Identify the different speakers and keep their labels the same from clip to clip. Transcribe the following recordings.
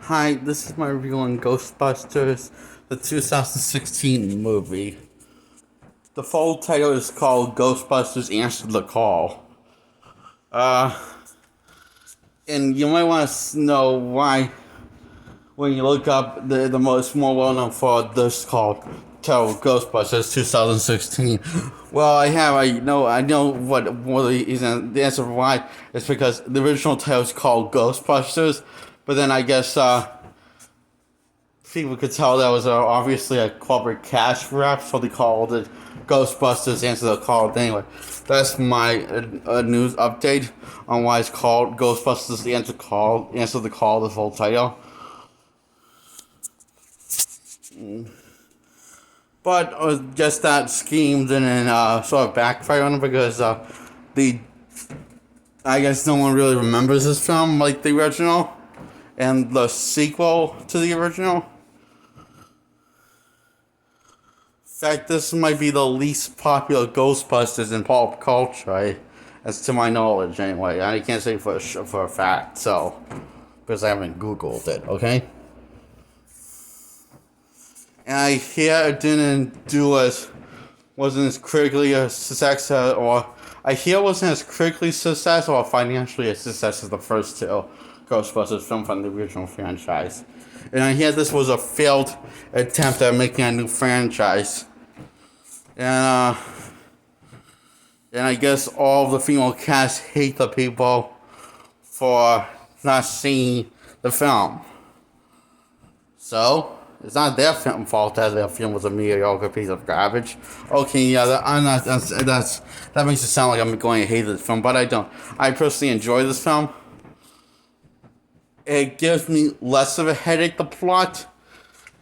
Speaker 1: Hi, this is my review on Ghostbusters, the 2016 movie. The full title is called Ghostbusters Answer the Call. Uh, and you might want to know why when you look up the most more well known for this called title Ghostbusters 2016. Well, I know what the answer why is because the original title is called Ghostbusters, but then I guess people could tell that was obviously a corporate cash grab, so they called it Ghostbusters Answer the Call. Anyway, that's my news update on why it's called Ghostbusters Answer the Call, the full title. But just that scheme didn't sort of backfire on it because I guess no one really remembers this film like the original and the sequel to the original. In fact, this might be the least popular Ghostbusters in pop culture, as to my knowledge, anyway. I can't say for a fact, so because I haven't Googled it, okay? And I hear it wasn't as critically a success, or I hear it wasn't as critically successful or financially a success as the first two Ghostbusters film from the original franchise. And I hear this was a failed attempt at making a new franchise. And I guess all of the female cast hate the people for not seeing the film. So, it's not their film fault that their film was a mediocre piece of garbage. Okay, yeah, that makes it sound like I'm going to hate this film, but I don't. I personally enjoy this film. It gives me less of a headache, the plot,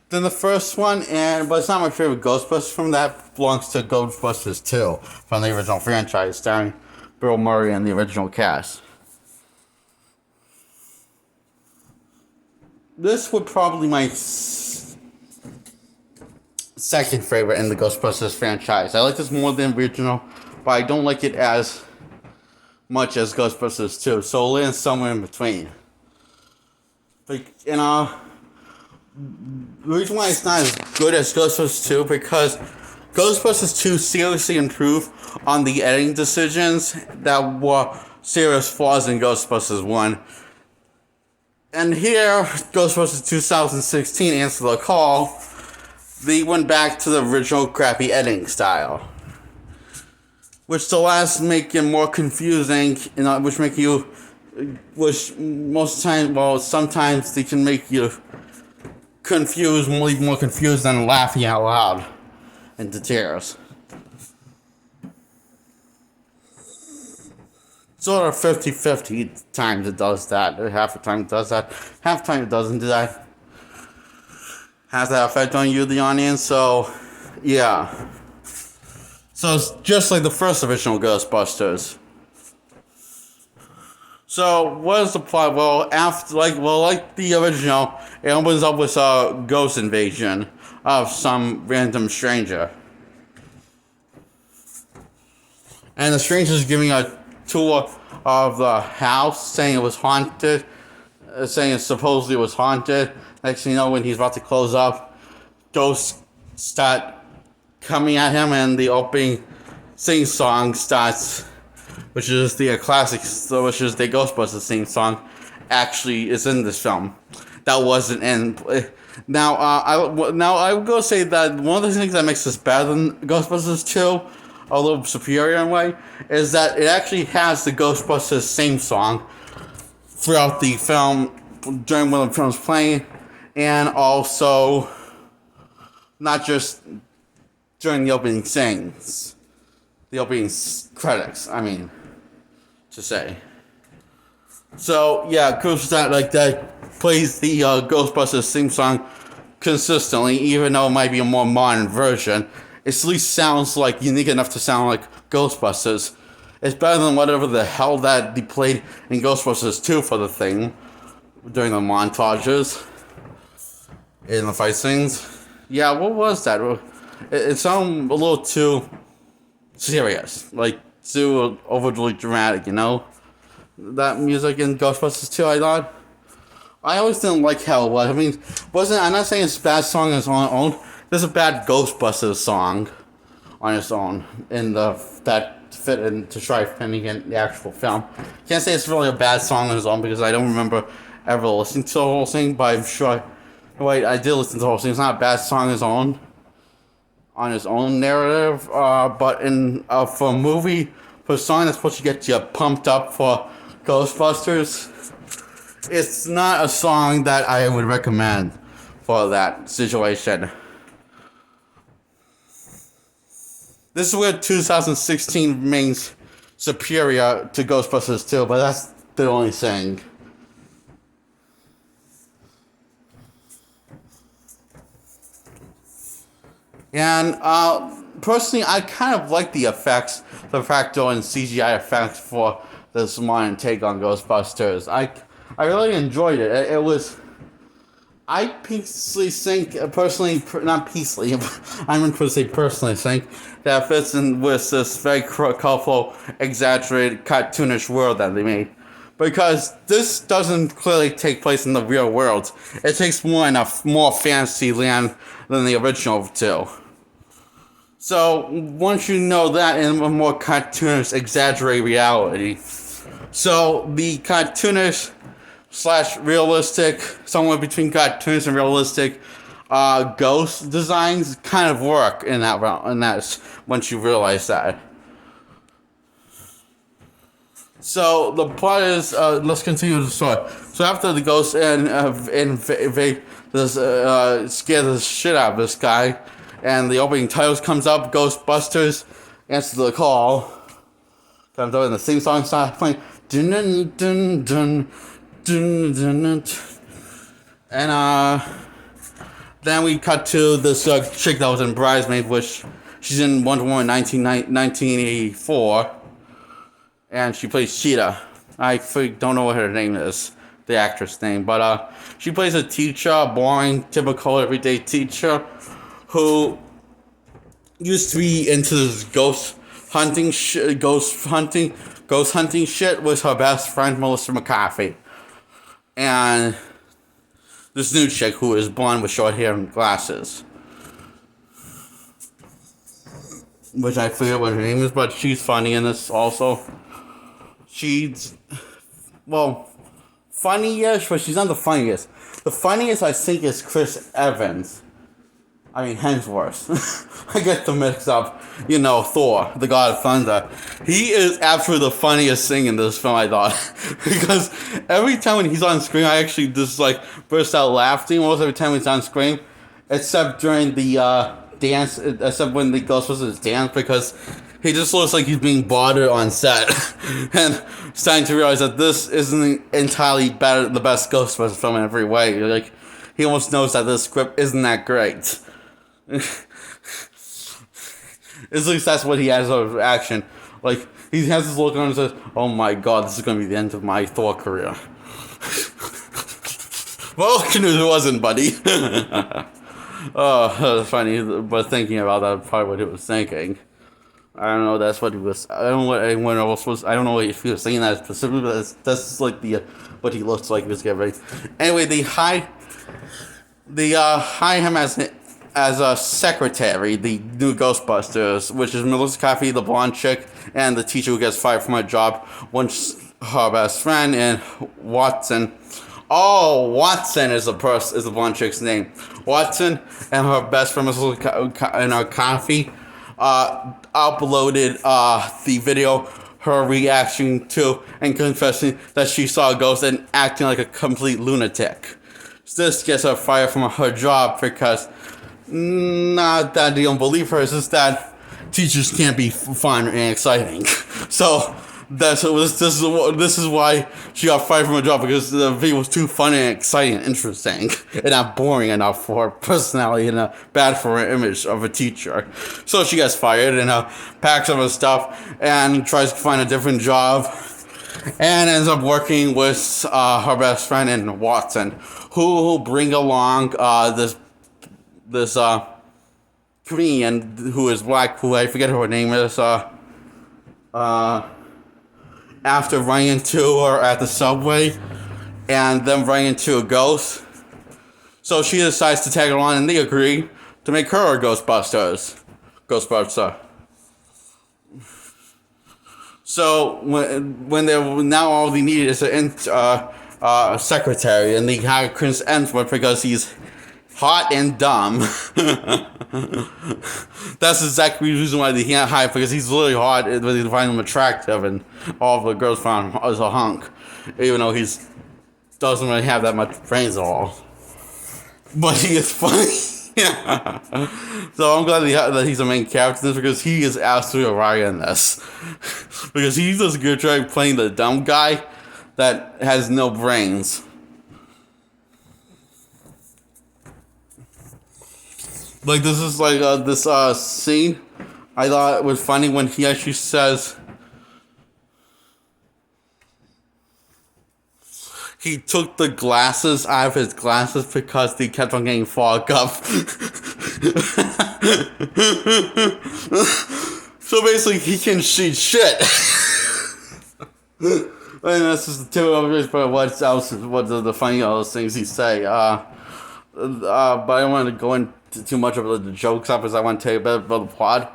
Speaker 1: than the first one, but it's not my favorite Ghostbusters film. That belongs to Ghostbusters 2 from the original franchise, starring Bill Murray and the original cast. This would probably my second favorite in the Ghostbusters franchise. I like this more than the original, but I don't like it as much as Ghostbusters 2, so it'll land somewhere in between. But, the reason why it's not as good as Ghostbusters 2 because Ghostbusters 2 seriously improved on the editing decisions that were serious flaws in Ghostbusters 1. And here, Ghostbusters 2016 Answer the Call, they went back to the original crappy editing style. Which the last make it more confusing, sometimes they can make you confused, more confused than laughing out loud into tears. Sort of 50-50 times it does that. Half the time it does that. Half the time it doesn't do that. Has that effect on you, the audience? So, yeah. So it's just like the first original Ghostbusters. So, what is the plot? Well, like the original, it opens up with a ghost invasion of some random stranger. And the stranger is giving a tour of the house, saying it was haunted, saying it supposedly was haunted. Next thing you know, when he's about to close up, ghosts start coming at him, and the opening sing song starts, which is the classic, which is the Ghostbusters theme song, actually is in this film. That wasn't in. Now, I would go say that one of the things that makes this better than Ghostbusters 2, a little superior in a way, is that it actually has the Ghostbusters theme song throughout the film, during when the film's playing, and also not just during the opening scenes. The opening credits, to say. So, yeah, that plays the Ghostbusters theme song consistently, even though it might be a more modern version. It at least sounds like unique enough to sound like Ghostbusters. It's better than whatever the hell that they played in Ghostbusters 2 for the thing, during the montages, in the fight scenes. Yeah, what was that? It sounded a little too serious, like too overly dramatic, That music in Ghostbusters 2, I thought. I always didn't like how it was. I mean, wasn't I'm not saying it's a bad song on its own. There's a bad Ghostbusters song on its own in the that fit in to try fitting in the actual film. Can't say it's really a bad song on its own because I don't remember ever listening to the whole thing, but I'm sure. Wait, I did listen to the whole thing. It's not a bad song on its own narrative, but in for a movie, for a song that's supposed to get you pumped up for Ghostbusters, it's not a song that I would recommend for that situation. This is where 2016 remains superior to Ghostbusters 2, but that's the only thing. And personally, I kind of like the effects, the practical and CGI effects for this modern take on Ghostbusters. I really enjoyed it. It was. I personally think, not peacefully, I'm going to say personally think, that fits in with this very colorful, exaggerated, cartoonish world that they made. Because this doesn't clearly take place in the real world. It takes more in a more fantasy land than the original two. So, once you know that in a more cartoonish, exaggerated reality. So, the cartoonish / realistic, somewhere between cartoons and realistic, ghost designs kind of work in that realm, and that's once you realize that. So the plot is, let's continue the story. So after the ghost scare the shit out of this guy, and the opening titles comes up, Ghostbusters, answer the call. Comes up and the theme song starts playing. Dun dun dun dun. And then we cut to this chick that was in Bridesmaid, which she's in Wonder Woman 1984, and she plays Cheetah. I don't know what her name is, the actress name, but she plays a teacher, boring, typical, everyday teacher, who used to be into this ghost hunting shit with her best friend Melissa McCarthy. And this new chick who is blonde with short hair and glasses. Which I forget what her name is, but she's funny in this also. She's, well, funny-ish, but she's not the funniest. The funniest, I think, is Chris Evans. I mean, Hemsworth. I get them mixed up. You know, Thor, the God of Thunder. He is absolutely the funniest thing in this film, I thought. Because every time when he's on screen, I actually just, burst out laughing almost every time he's on screen. Except during the dance, except when the Ghostbusters dance, because he just looks like he's being bothered on set. And starting to realize that this isn't entirely the best Ghostbusters film in every way. He almost knows that this script isn't that great. At least that's what he has of action. He has this look on and says, "Oh my God, this is going to be the end of my Thor career." Well, it wasn't, buddy. Oh, that's funny. But thinking about that, probably what he was thinking. I don't know. That's what he was. I don't know what anyone else was. I don't know if he was saying that specifically. But that's what he looks like. He was getting ready. Anyway, they hire him as a secretary, the new Ghostbusters, which is Melissa McCarthy, the blonde chick, and the teacher who gets fired from her job, once her best friend, and Watson. Oh, Watson is the blonde chick's name. Watson and her best friend, Melissa McCarthy, uploaded the video, her reaction to and confessing that she saw a ghost and acting like a complete lunatic. This gets her fired from her job because not that they don't believe her, it's just that teachers can't be fun and exciting. So this is why she got fired from her job, because the video was too fun and exciting and interesting and not boring enough for her personality and bad for her image of a teacher. So she gets fired and packs up her stuff and tries to find a different job and ends up working with her best friend and Watson, who bring along this comedian who is black, who I forget her name is, after running into her at the subway, and them running into a ghost. So she decides to tag along, and they agree to make her a Ghostbuster. So when they now all they need is a secretary, and they hire Chris Hemsworth because he's hot and dumb. That's exactly the reason why they can't hire, because he's really hot, but they find him attractive, and all the girls find him as a hunk, even though he doesn't really have that much brains at all. But he is funny. Yeah. So I'm glad that he's the main character in this, because he is absolutely right in this. Because he does a good job playing the dumb guy that has no brains. Like, this is like this scene I thought it was funny when he actually says he took the glasses out of his glasses because they kept on getting fogged up. So basically, he can see shit. And that's just the two of it. But what else? What are the funny things he say? But I don't want to go into too much of the jokes up, as I want to tell you a bit about the plot.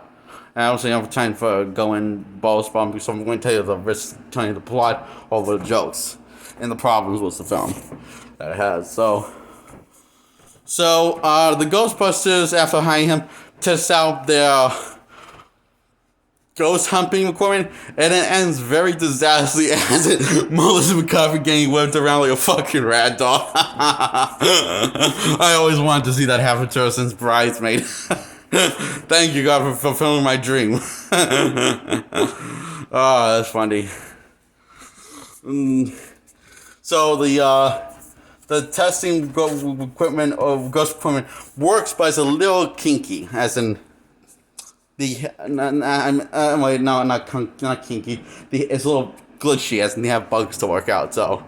Speaker 1: And I don't have time for going balls bomb, so I'm going to tell you the risk, telling you the plot over the jokes and the problems with the film that it has. So the Ghostbusters, after hiring him, test out their ghost hunting equipment, and it ends very disastrously as Melissa McCarthy getting whipped around like a fucking rag doll. I always wanted to see that happen to her since Bridesmaid. Thank you, God, for fulfilling my dream. Oh, that's funny. So the testing equipment of ghost equipment works, but it's a little kinky, as in not kinky. It's a little glitchy, as in they have bugs to work out. So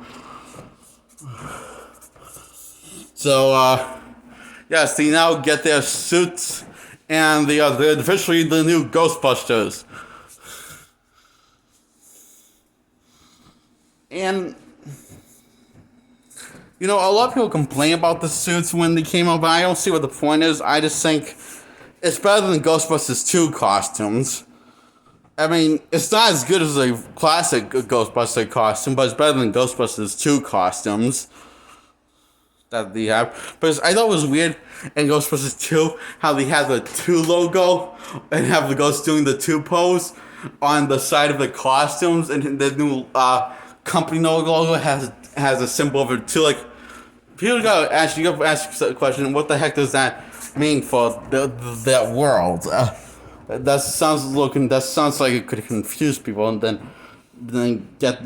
Speaker 1: yes, they now get their suits, and they're officially the new Ghostbusters. And a lot of people complain about the suits when they came out, but I don't see what the point is. I just think it's better than Ghostbusters 2 costumes. I mean, it's not as good as a classic Ghostbuster costume, but it's better than Ghostbusters 2 costumes that they have. Because I thought it was weird in Ghostbusters 2 how they had the 2 logo and have the ghost doing the 2 pose on the side of the costumes, and the new company logo has a symbol of it too. Like, people gotta ask the question: what the heck does that mean for that world? That sounds like it could confuse people, and then get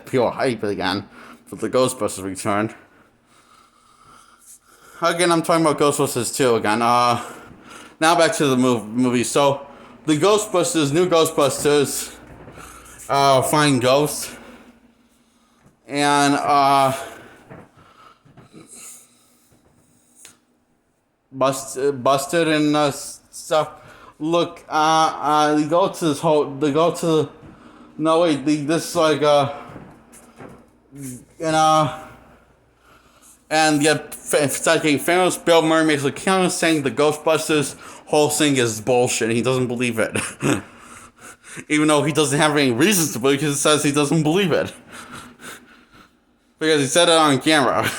Speaker 1: people hyped again for the Ghostbusters return. Again, I'm talking about Ghostbusters 2 again. Now back to the movie. So the new Ghostbusters, find ghosts, and busted and stuff. Look, they go to this whole. They go to. No wait, this like and get start getting famous. Bill Murray makes a camera saying the Ghostbusters whole thing is bullshit. And he doesn't believe it, even though he doesn't have any reasons to believe, because it says he doesn't believe it. Because he said it on camera.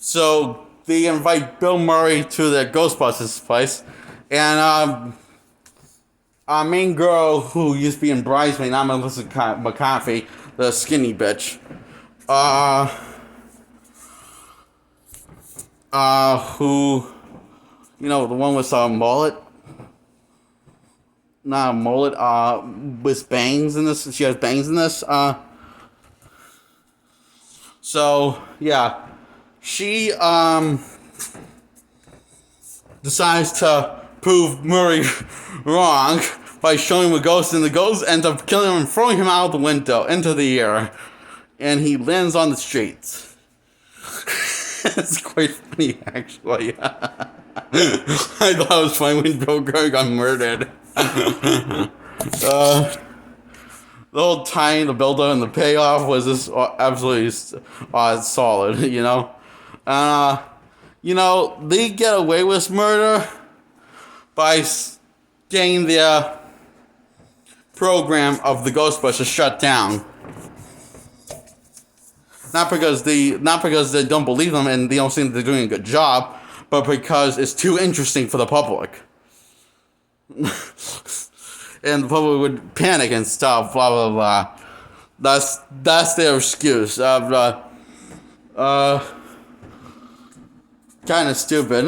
Speaker 1: So they invite Bill Murray to their Ghostbusters place, and our main girl who used to be in Bridesmaid, not Melissa McCarthy, the skinny bitch, who, the one with a mullet. Not a mullet, with bangs in this. She has bangs in this. So, yeah. She, decides to prove Murray wrong by showing him a ghost, and the ghost ends up killing him and throwing him out the window into the air. And he lands on the streets. It's quite funny, actually. I thought it was funny when Bill Murray got murdered. The whole tying the build-up and the payoff was just absolutely solid, you know? They get away with murder by getting their program of the Ghostbusters shut down. Not because they don't believe them and they don't think they're doing a good job, but because it's too interesting for the public. And the public would panic and stuff, blah blah blah. That's their excuse. Kind of stupid.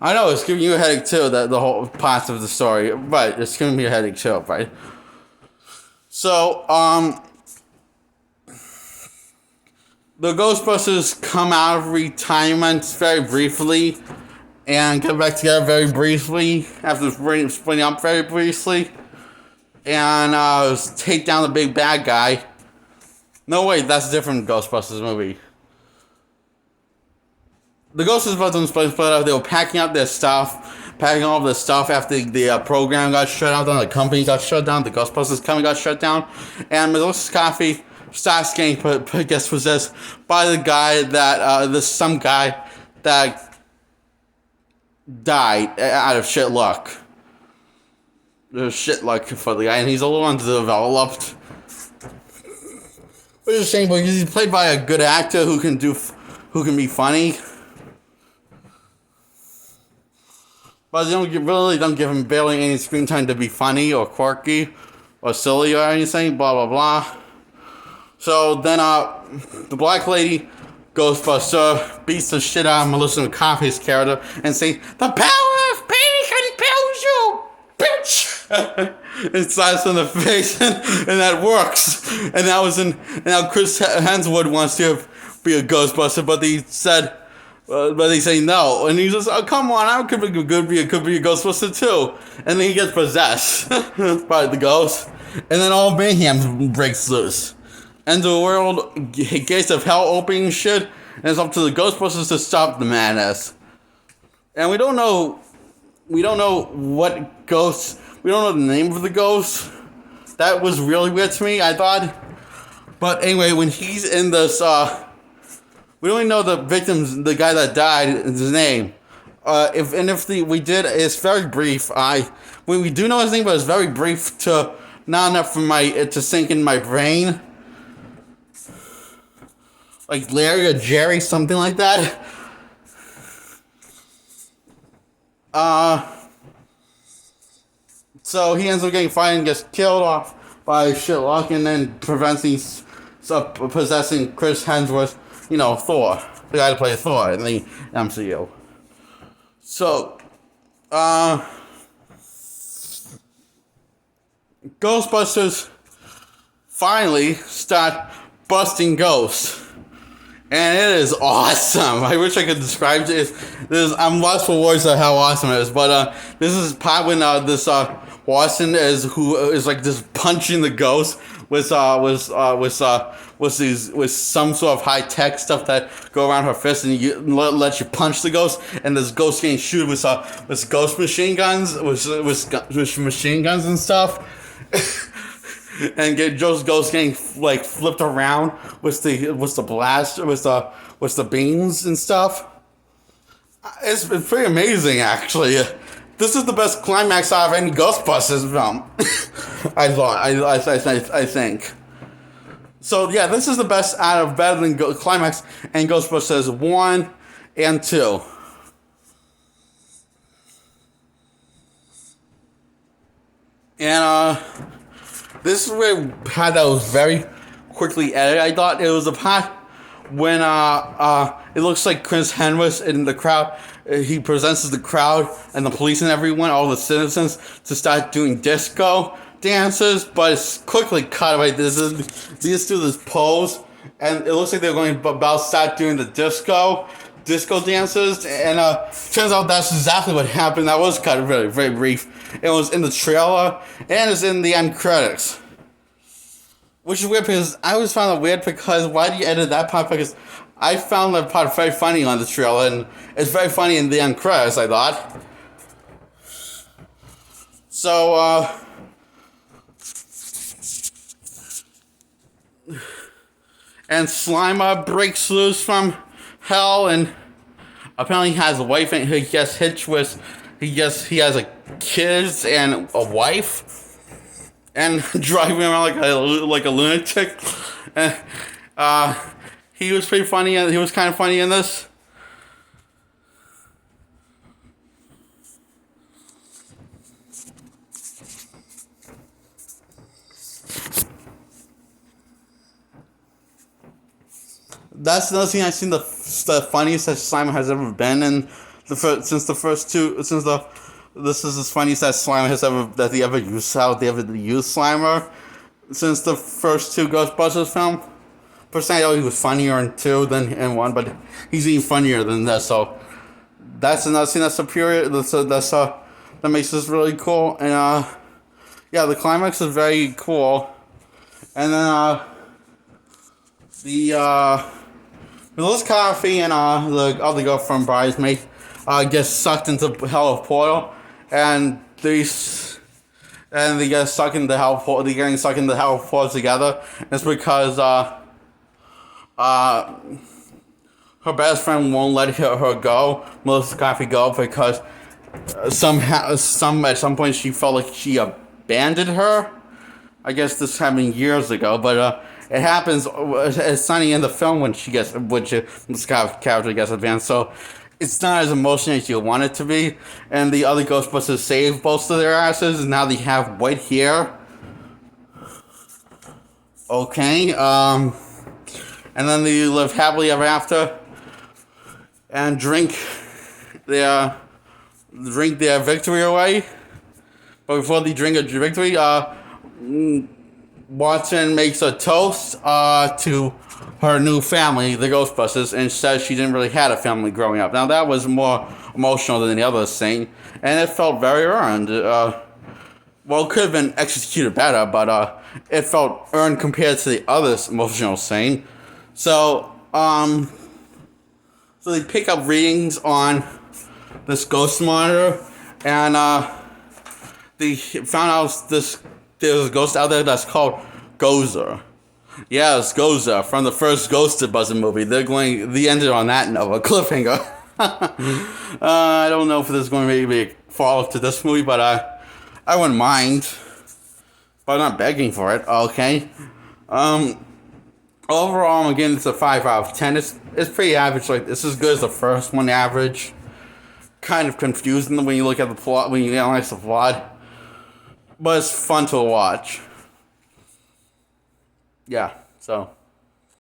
Speaker 1: I know it's giving you a headache too. That the whole part of the story, right? It's giving me a headache too, right? So the Ghostbusters come out of retirement very briefly and get back together very briefly after splitting up very briefly and take down the big bad guy. No, wait, that's a different Ghostbusters movie. The Ghostbusters split up. They were packing up their stuff, all their stuff after the program got shut down, the company got shut down, the Ghostbusters company got shut down, and Melissa Coffee starts getting possessed by the guy that some guy that died out of shit luck. There's shit luck for the guy, and he's a little underdeveloped. Which is a shame because he's played by a good actor who can be funny. But they don't give him barely any screen time to be funny or quirky or silly or anything, blah blah blah. So then the black lady Ghostbuster beats the shit out of Melissa McCarthy's character and say, "The power of pain compels you, bitch!" It slaps in the face, and that works. And now Chris Hemsworth wants to be a Ghostbuster, but they say no, and he's just, "Oh, come on, I could be a Ghostbuster too." And then he gets possessed by the ghost, and then all mayhem breaks loose. And the world gates of hell opening shit, and it's up to the Ghostbusters to stop the madness. And we don't know what ghosts. We don't know the name of the ghost. That was really weird to me, I thought. But anyway, when he's in this, we don't even know the the guy that died, his name. We did, it's very brief. We do know his name, but it's very brief not enough for it to sink in my brain. Like Larry or Jerry, something like that. So he ends up getting fired and gets killed off by Shitlock, and then prevents possessing Chris Hemsworth, Thor, the guy to play Thor in the MCU. So, Ghostbusters finally start busting ghosts. And it is awesome. I wish I could describe it. I'm lost for words of how awesome it is. But this is part when this Watson is like just punching the ghost with some sort of high tech stuff that go around her fist and let you punch the ghost. And this ghost getting shooted with ghost machine guns with machine guns and stuff. And get Joe's ghost getting like flipped around with the blast with the beams and stuff. It's pretty amazing, actually. This is the best climax out of any Ghostbusters film. I think. So yeah, this is the best better than climax and Ghostbusters 1 and 2. And this is where part that was very quickly edited. I thought it was a part when it looks like Chris Hemsworth in the crowd. He presents the crowd and the police and everyone, all the citizens, to start doing disco dances, but it's quickly cut away. They just do this pose, and it looks like they're going about to start doing the disco dances, and turns out that's exactly what happened. That was cut very, very brief. It was in the trailer, and it's in the end credits. Which is weird, because I always found it weird, because why do you edit that part? Because I found that part very funny on the trailer, and it's very funny in the end credits, I thought. So, and Slimer breaks loose from hell and apparently has a wife and he gets hitched with he has a kids and a wife and driving around like a lunatic. And he was pretty funny and he was kind of funny in this. That's another thing I've seen the funniest that Slimer has ever been in since the first two this is the funniest that Slimer has ever that they ever used Slimer since the first two Ghostbusters film. Personally, I know he was funnier in two than in one, but he's even funnier than this. So that's another thing that's superior. That makes this really cool. And yeah, the climax is very cool. And then Melissa Coffee and the other girl from Bridesmaid gets sucked into hell of portal, and they get stuck into hell portal. They're getting stuck into hell portal together. It's because her best friend won't let her go, Melissa Coffee go, because at some point she felt like she abandoned her. I guess this happened years ago, but it happens. It's Sunny in the film when this character gets advanced, so it's not as emotional as you want it to be. And the other Ghostbusters save both of their asses, and now they have white hair. Okay, and then they live happily ever after, and drink their victory away. But before they drink a victory, Watson makes a toast to her new family, the Ghostbusters, and says she didn't really have a family growing up. Now, that was more emotional than the other scene, and it felt very earned. Well, it could have been executed better, but it felt earned compared to the other emotional scene. So they pick up readings on this ghost monitor, and they found out there's a ghost out there that's called Gozer. Yeah, it's Gozer from the first Ghostbusters movie. They ended on that note, a cliffhanger. I don't know if there's going to be a follow-up to this movie, but I wouldn't mind. But I'm not begging for it, okay? Overall, again, it's a 5 out of 10. It's pretty average. Like, it's as good as the first one average. Kind of confusing when you look at the plot, when you analyze the plot. But it's fun to watch. Yeah, so